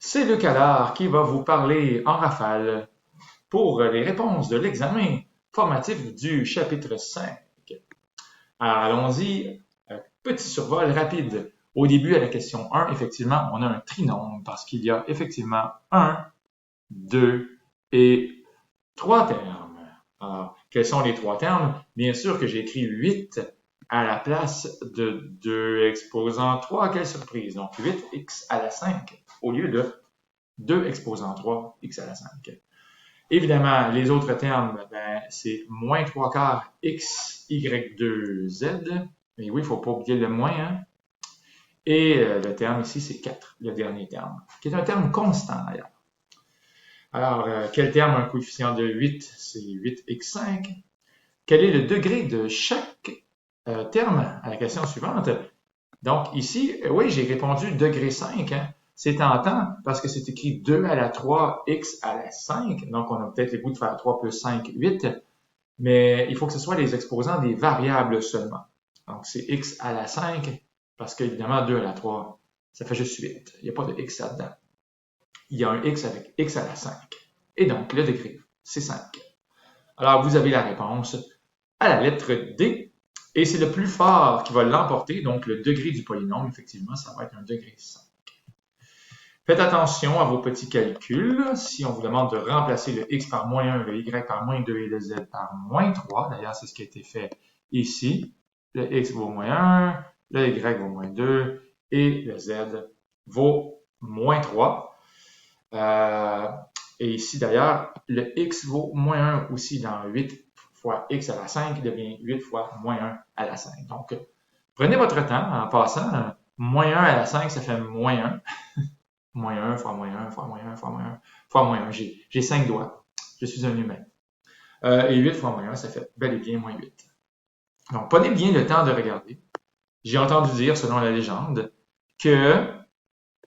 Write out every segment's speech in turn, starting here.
C'est Luc Allard qui va vous parler en rafale pour les réponses de l'examen formatif du chapitre 5. Allons-y, petit survol rapide. Au début, à la question 1, effectivement, on a un trinôme parce qu'il y a effectivement 1, 2 et 3 termes. Alors, quels sont les 3 termes? Bien sûr que j'ai écrit 8 à la place de 2 exposant 3. Quelle surprise! Donc, 8x à la 5 au lieu de 2 exposant 3, x à la 5. Évidemment, les autres termes, c'est moins 3 quarts x, y2z. Mais oui, il ne faut pas oublier le moins. Hein? Et le terme ici, c'est 4, le dernier terme, qui est un terme constant d'ailleurs. Alors, quel terme a un coefficient de 8? C'est 8x5. Quel est le degré de chaque terme à la question suivante? Donc ici, oui, j'ai répondu degré 5. Hein? C'est tentant parce que c'est écrit 2 à la 3, x à la 5. Donc, on a peut-être le goût de faire 3 plus 5, 8. Mais il faut que ce soit les exposants des variables seulement. Donc, c'est x à la 5 parce qu'évidemment, 2 à la 3, ça fait juste 8. Il n'y a pas de x là-dedans. Il y a un x avec x à la 5. Et donc, le degré, c'est 5. Alors, vous avez la réponse à la lettre D. Et c'est le plus fort qui va l'emporter. Donc, le degré du polynôme, effectivement, ça va être un degré 5. Faites attention à vos petits calculs. Si on vous demande de remplacer le x par moins 1, le y par moins 2 et le z par moins 3, d'ailleurs, c'est ce qui a été fait ici. Le x vaut moins 1, le y vaut moins 2 et le z vaut moins 3. Et ici, d'ailleurs, le x vaut moins 1 aussi dans 8 fois x à la 5, il devient 8 fois moins 1 à la 5. Donc, prenez votre temps en passant. Moins 1 à la 5, ça fait moins 1. Moins 1 fois moins 1 fois moins 1 fois moins 1 fois moins 1. J'ai 5 doigts. Je suis un humain. Et 8 fois moins 1, ça fait bel et bien moins 8. Donc, prenez bien le temps de regarder. J'ai entendu dire, selon la légende, que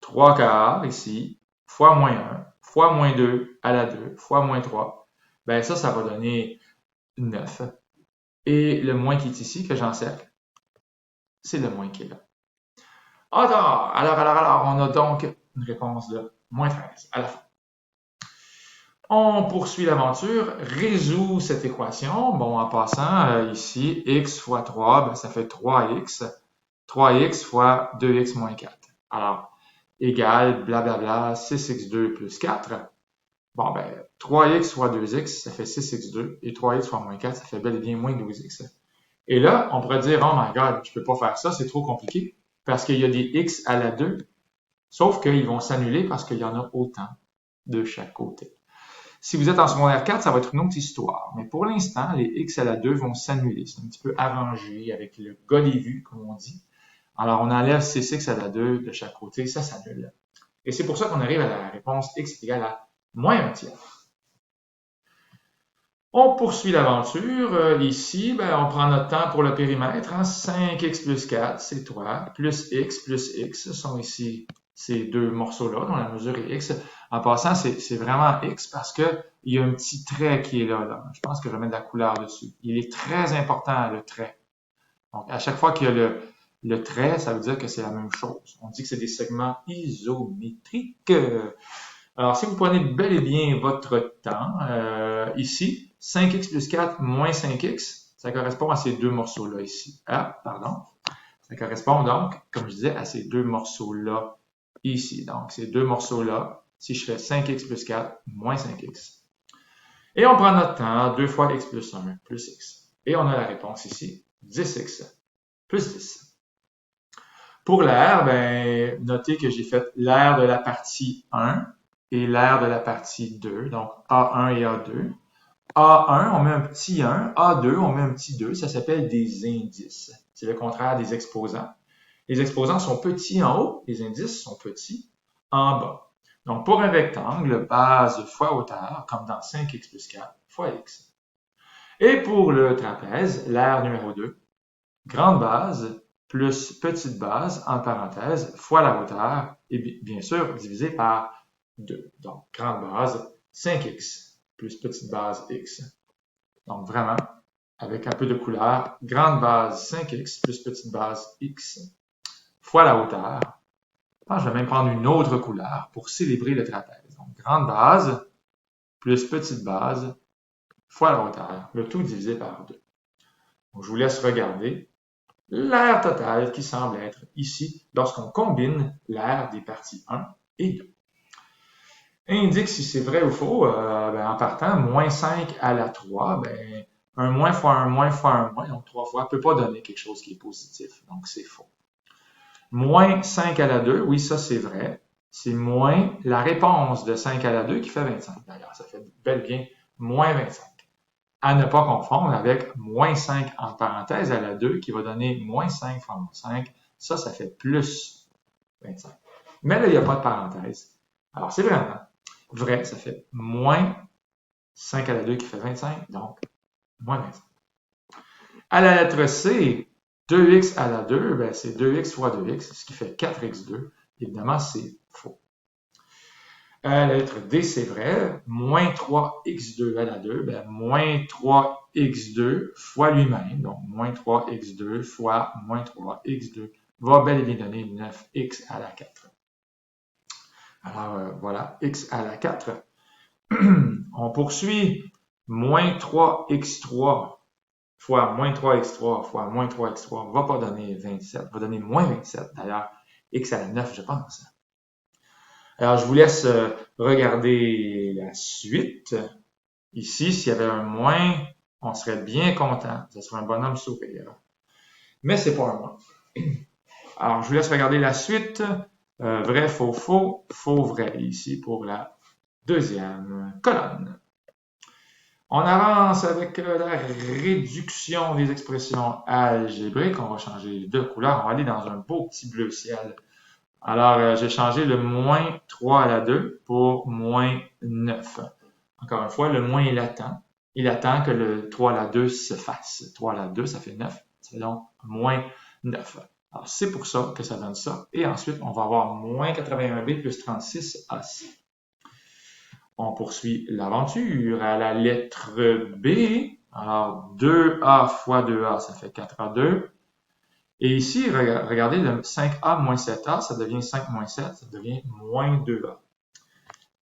3 quarts ici, fois moins 1, fois moins 2 à la 2, fois moins 3, ben ça va donner 9. Et le moins qui est ici, que j'encercle, c'est le moins qui est là. Alors, on a donc une réponse de moins 13 à la fin. On poursuit l'aventure, résout cette équation. Bon, en passant, ici, x fois 3, ça fait 3x. 3x fois 2x moins 4. Alors, égal, blablabla, 6x2 plus 4. Bon, 3x fois 2x, ça fait 6x2. Et 3x fois moins 4, ça fait bel et bien moins 12x. Et là, on pourrait dire, oh my god, je peux pas faire ça, c'est trop compliqué. Parce qu'il y a des x à la 2. Sauf qu'ils vont s'annuler parce qu'il y en a autant de chaque côté. Si vous êtes en secondaire 4, ça va être une autre histoire. Mais pour l'instant, les x à la 2 vont s'annuler. C'est un petit peu arrangé avec le gars des vues, comme on dit. Alors, on enlève 6x à la 2 de chaque côté, ça s'annule. Et c'est pour ça qu'on arrive à la réponse x est égal à moins 1 tiers. On poursuit l'aventure. Ici, on prend notre temps pour le périmètre. 5x plus 4, c'est 3. Plus x sont ici ces deux morceaux-là, dont la mesure est x. En passant, c'est vraiment x parce qu'il y a un petit trait qui est là. Je pense que je vais mettre de la couleur dessus. Il est très important, le trait. Donc, à chaque fois qu'il y a le trait, ça veut dire que c'est la même chose. On dit que c'est des segments isométriques. Alors, si vous prenez bel et bien votre temps, ici, 5x plus 4 moins 5x, ça correspond à ces deux morceaux-là ici. Ça correspond donc, comme je disais, à ces deux morceaux-là ici. Donc, ces deux morceaux-là, si je fais 5x plus 4 moins 5x. Et on prend notre temps, 2 fois x plus 1 plus x. Et on a la réponse ici, 10x plus 10. Pour l'air, notez que j'ai fait l'air de la partie 1 et l'air de la partie 2, donc A1 et A2. A1, on met un petit 1, A2, on met un petit 2, ça s'appelle des indices. C'est le contraire des exposants. Les exposants sont petits en haut, les indices sont petits en bas. Donc, pour un rectangle, base fois hauteur, comme dans 5x plus 4 fois x. Et pour le trapèze, l'aire numéro 2, grande base plus petite base, en parenthèse, fois la hauteur, et bien sûr divisé par 2. Donc, grande base, 5x, plus petite base x. Donc, vraiment, avec un peu de couleur, grande base 5x plus petite base x, fois la hauteur, Je vais même prendre une autre couleur pour célébrer le trapèze. Donc, grande base plus petite base fois la hauteur, le tout divisé par 2. Donc, je vous laisse regarder l'aire totale qui semble être ici lorsqu'on combine l'aire des parties 1 et 2. Indique si c'est vrai ou faux, en partant, moins 5 à la 3, un moins fois un moins fois un moins, donc 3 fois, ne peut pas donner quelque chose qui est positif, donc c'est faux. Moins 5 à la 2, oui, ça c'est vrai. C'est moins la réponse de 5 à la 2 qui fait 25. D'ailleurs, ça fait bel bien moins 25. À ne pas confondre avec moins 5 en parenthèse à la 2 qui va donner moins 5 fois moins 5. Ça fait plus 25. Mais là, il n'y a pas de parenthèse. Alors, c'est vraiment vrai. Ça fait moins 5 à la 2 qui fait 25, donc moins 25. À la lettre C, 2x à la 2, c'est 2x fois 2x, ce qui fait 4x2. Évidemment, c'est faux. À la lettre D, c'est vrai. Moins 3x2 à la 2, moins 3x2 fois lui-même. Donc, moins 3x2 fois moins 3x2 va bel et bien donner 9x à la 4. Alors, voilà, x à la 4. On poursuit. Moins 3x3 fois moins 3x3 fois moins 3x3 ne va pas donner 27, va donner moins 27. D'ailleurs, x à la 9, je pense. Alors, je vous laisse regarder la suite. Ici, s'il y avait un moins, on serait bien content. Ce serait un bonhomme sourire. Mais c'est pas un moins. Alors, je vous laisse regarder la suite. Vrai, faux, faux, faux, vrai. Ici, pour la deuxième colonne. On avance avec la réduction des expressions algébriques. On va changer de couleur. On va aller dans un beau petit bleu ciel. Alors, j'ai changé le moins 3 à la 2 pour moins 9. Encore une fois, le moins est latent. Il attend que le 3 à la 2 se fasse. 3 à la 2, ça fait 9. Ça fait donc moins 9. Alors, c'est pour ça que ça donne ça. Et ensuite, on va avoir moins 81b plus 36ac. On poursuit l'aventure à la lettre B. Alors, 2a fois 2a, ça fait 4a2. Et ici, regardez, le 5a moins 7a, ça devient 5 moins 7, ça devient moins 2a.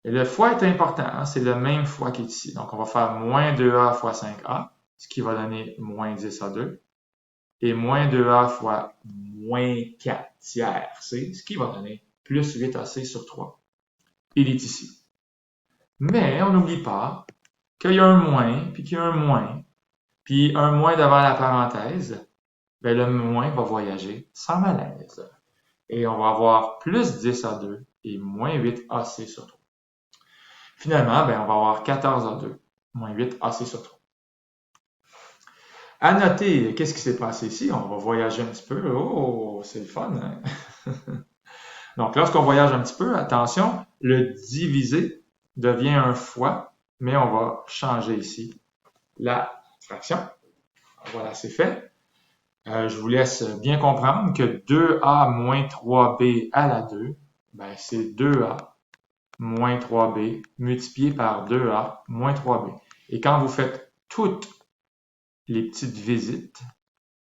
Et le fois est important, hein, c'est le même fois qui est ici. Donc, on va faire moins 2a fois 5a, ce qui va donner moins 10a2. Et moins 2a fois moins 4 tiers c, ce qui va donner plus 8ac sur 3. Il est ici. Mais on n'oublie pas qu'il y a un moins, puis qu'il y a un moins, puis un moins devant la parenthèse. Le moins va voyager sans malaise. Et on va avoir plus 10a2 et moins 8ac sur 3. Finalement, on va avoir 14a2 moins 8ac sur 3. À noter, qu'est-ce qui s'est passé ici? On va voyager un petit peu. Oh, c'est le fun, hein? Donc, lorsqu'on voyage un petit peu, attention, le divisé devient un fois, mais on va changer ici la fraction. Voilà, c'est fait. Je vous laisse bien comprendre que 2a moins 3b à la 2, c'est 2a moins 3b multiplié par 2a moins 3b. Et quand vous faites toutes les petites visites,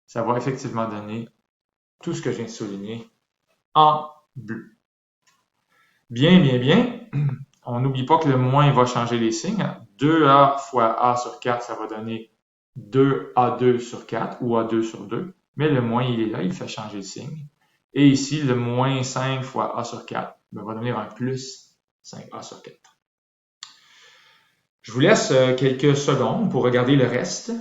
ça va effectivement donner tout ce que je viens de souligner en bleu. Bien, bien, bien. On n'oublie pas que le moins va changer les signes. 2a fois a sur 4, ça va donner 2a2 sur 4 ou a2 sur 2. Mais le moins, il est là, il fait changer le signe. Et ici, le moins 5 fois a sur 4 va donner un plus 5a sur 4. Je vous laisse quelques secondes pour regarder le reste.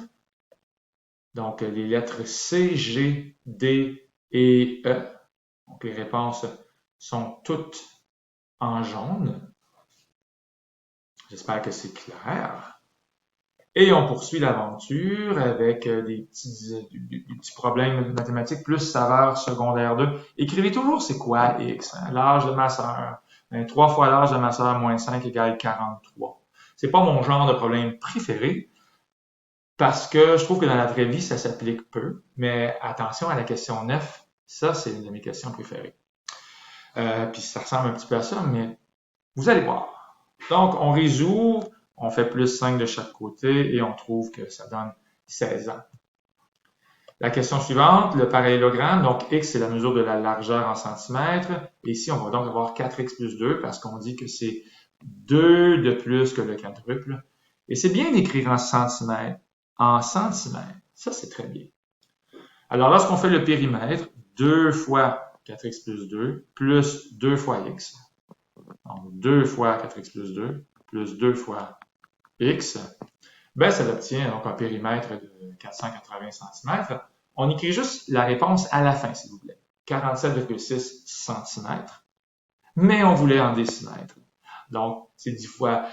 Donc, les lettres C, G, D et E. Donc, les réponses sont toutes en jaune. J'espère que c'est clair. Et on poursuit l'aventure avec des petits problèmes mathématiques plus saveur secondaire 2. Écrivez toujours c'est quoi x, hein? L'âge de ma sœur. 3 fois l'âge de ma sœur moins 5 égale 43. C'est pas mon genre de problème préféré parce que je trouve que dans la vraie vie, ça s'applique peu. Mais attention à la question 9, ça c'est une de mes questions préférées. Puis ça ressemble un petit peu à ça, mais vous allez voir. Donc, on résout, on fait plus 5 de chaque côté et on trouve que ça donne 16 ans. La question suivante, le parallélogramme. Donc, x, c'est la mesure de la largeur en centimètres. Et ici, on va donc avoir 4x plus 2 parce qu'on dit que c'est 2 de plus que le quadruple. Et c'est bien d'écrire en centimètres. En centimètres. Ça, c'est très bien. Alors, lorsqu'on fait le périmètre, 2 fois 4x plus 2 fois x. Donc, 2 fois 4x plus 2 fois x. Ben, ça obtient donc un périmètre de 480 cm. On écrit juste la réponse à la fin, s'il vous plaît. 47,6 cm. Mais on voulait en décimètres. Donc, c'est 10 fois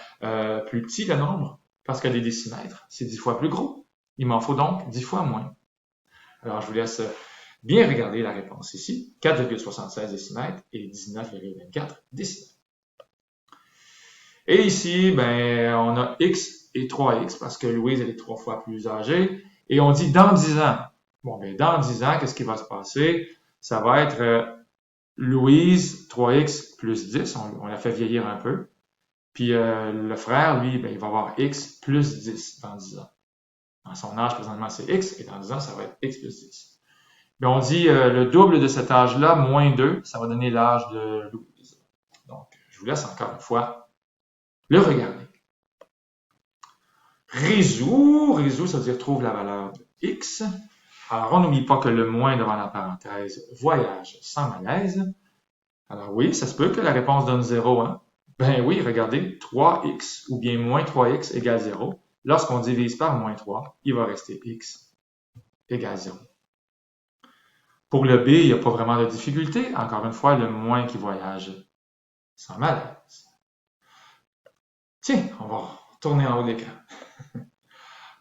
plus petit le nombre, parce que des décimètres, c'est 10 fois plus gros. Il m'en faut donc 10 fois moins. Alors, je vous laisse bien regarder la réponse ici. 4,76 décimètres et 19,24 décimètres. Et ici, ben, on a x et 3x parce que Louise, elle est 3 fois plus âgée. Et on dit dans 10 ans. Bon, ben, dans 10 ans, qu'est-ce qui va se passer? Ça va être Louise, 3x plus 10. On l'a fait vieillir un peu. Puis le frère, lui, ben, il va avoir x plus 10 dans 10 ans. Dans son âge, présentement, c'est x. Et dans 10 ans, ça va être x plus 10. Ben, on dit le double de cet âge-là, moins 2, ça va donner l'âge de Louise. Donc, je vous laisse encore une fois le regarder. Résout, ça veut dire trouve la valeur de x. Alors, on n'oublie pas que le moins devant la parenthèse voyage sans malaise. Alors oui, ça se peut que la réponse donne 0. Hein? Ben oui, regardez, 3x ou bien moins 3x égale 0. Lorsqu'on divise par moins 3, il va rester x égale 0. Pour le B, il n'y a pas vraiment de difficulté. Encore une fois, le moins qui voyage sans malaise. Tiens, on va retourner en haut de l'écran.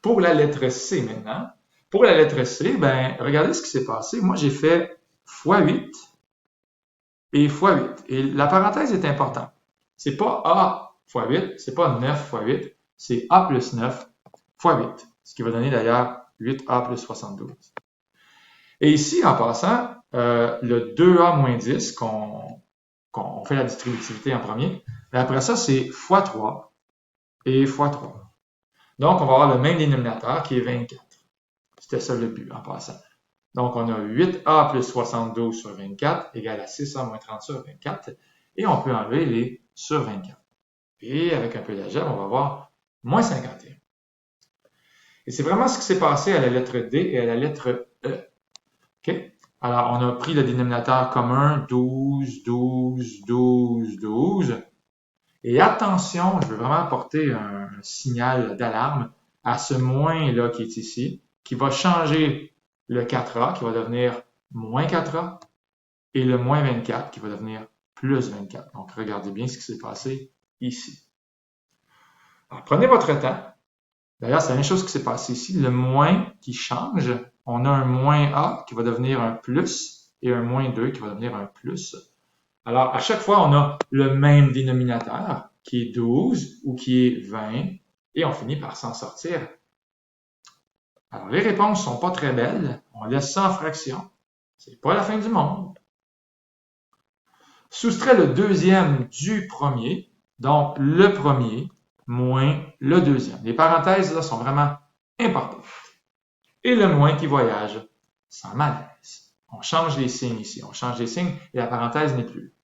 Pour la lettre C maintenant. Pour la lettre C, ben, regardez ce qui s'est passé. Moi, j'ai fait x8 et x8. Et la parenthèse est importante. C'est pas A fois 8, c'est pas 9 fois 8, c'est A plus 9 fois 8. Ce qui va donner d'ailleurs 8A plus 72. Et ici, en passant, le 2A moins 10, qu'on fait la distributivité en premier, après ça, c'est x3 et x3. Donc, on va avoir le même dénominateur qui est 24. C'était ça le but en passant. Donc, on a 8A plus 72 sur 24 égale à 6A moins 30 sur 24. Et on peut enlever les sur 24. Et avec un peu d'algèbre, on va avoir moins 51. Et c'est vraiment ce qui s'est passé à la lettre D et à la lettre E. Okay? Alors, on a pris le dénominateur commun 12, 12, 12, 12. Et attention, je veux vraiment apporter un signal d'alarme à ce moins-là qui est ici, qui va changer le 4A, qui va devenir moins 4A, et le moins 24, qui va devenir plus 24. Donc, regardez bien ce qui s'est passé ici. Alors, prenez votre temps. D'ailleurs, c'est la même chose qui s'est passé ici. Le moins qui change, on a un moins A qui va devenir un plus, et un moins 2 qui va devenir un plus. Alors, à chaque fois, on a le même dénominateur, qui est 12 ou qui est 20, et on finit par s'en sortir. Alors, les réponses sont pas très belles. On laisse ça en fraction. C'est pas la fin du monde. Soustrait le deuxième du premier, donc le premier moins le deuxième. Les parenthèses là sont vraiment importantes. Et le moins qui voyage sans malaise. On change les signes ici. On change les signes et la parenthèse n'est plus.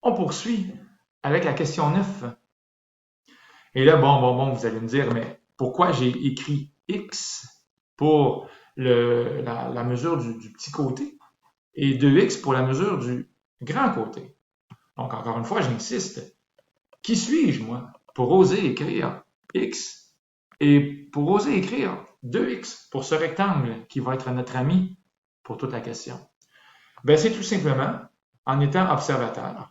On poursuit avec la question 9. Et là, bon, vous allez me dire, mais pourquoi j'ai écrit x pour la mesure du petit côté et 2x pour la mesure du grand côté? Donc, encore une fois, j'insiste. Qui suis-je, moi, pour oser écrire x et pour oser écrire 2x pour ce rectangle qui va être notre ami pour toute la question? Ben, c'est tout simplement, en étant observateur,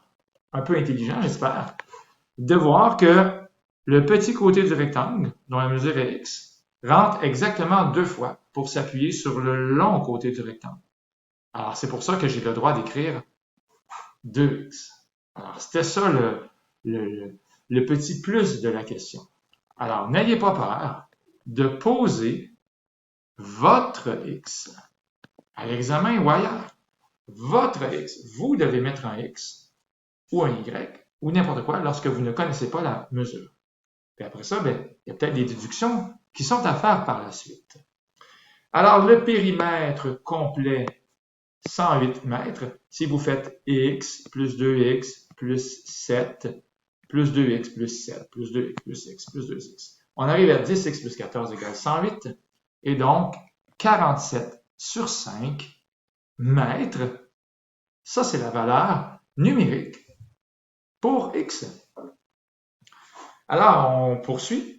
un peu intelligent, j'espère, de voir que le petit côté du rectangle, dont la mesure est x, rentre exactement 2 fois pour s'appuyer sur le long côté du rectangle. Alors, c'est pour ça que j'ai le droit d'écrire 2x. Alors, c'était ça le petit plus de la question. Alors, n'ayez pas peur de poser votre x à l'examen ou ailleurs. Votre x, vous devez mettre un x ou un y ou n'importe quoi lorsque vous ne connaissez pas la mesure. Puis après ça, ben, il y a peut-être des déductions qui sont à faire par la suite. Alors, le périmètre complet, 108 mètres, si vous faites x plus 2x plus 7 plus 2x plus 7 plus 2x plus x plus 2x, on arrive à 10x plus 14 égale 108, et donc 47 sur 5 mètres, ça c'est la valeur numérique pour x. Alors, on poursuit.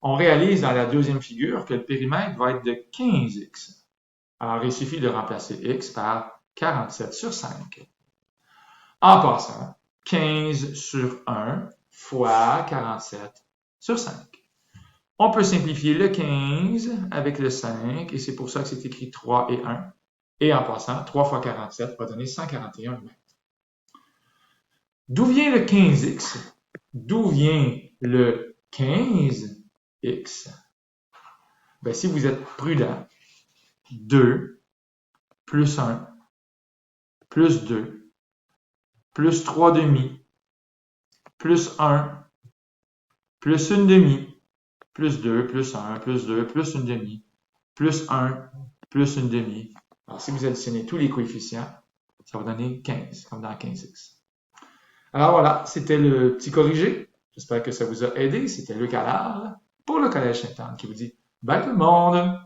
On réalise dans la deuxième figure que le périmètre va être de 15x. Alors, il suffit de remplacer x par 47 sur 5. En passant, 15 sur 1 fois 47 sur 5. On peut simplifier le 15 avec le 5, et c'est pour ça que c'est écrit 3 et 1. Et en passant, 3 fois 47 va donner 141 mètres. D'où vient le 15x? D'où vient le 15x? Ben, si vous êtes prudent, 2 plus 1 plus 2 plus 3 demi plus 1 plus 1 demi plus 2 plus 1 plus 2 plus 1 demi plus 1 plus 1 demi. Alors, si vous additionnez tous les coefficients, ça va donner 15, comme dans 15x. Alors voilà, c'était le petit corrigé. J'espère que ça vous a aidé. C'était Luc Allard pour le Collège Sainte-Anne qui vous dit bye tout le monde!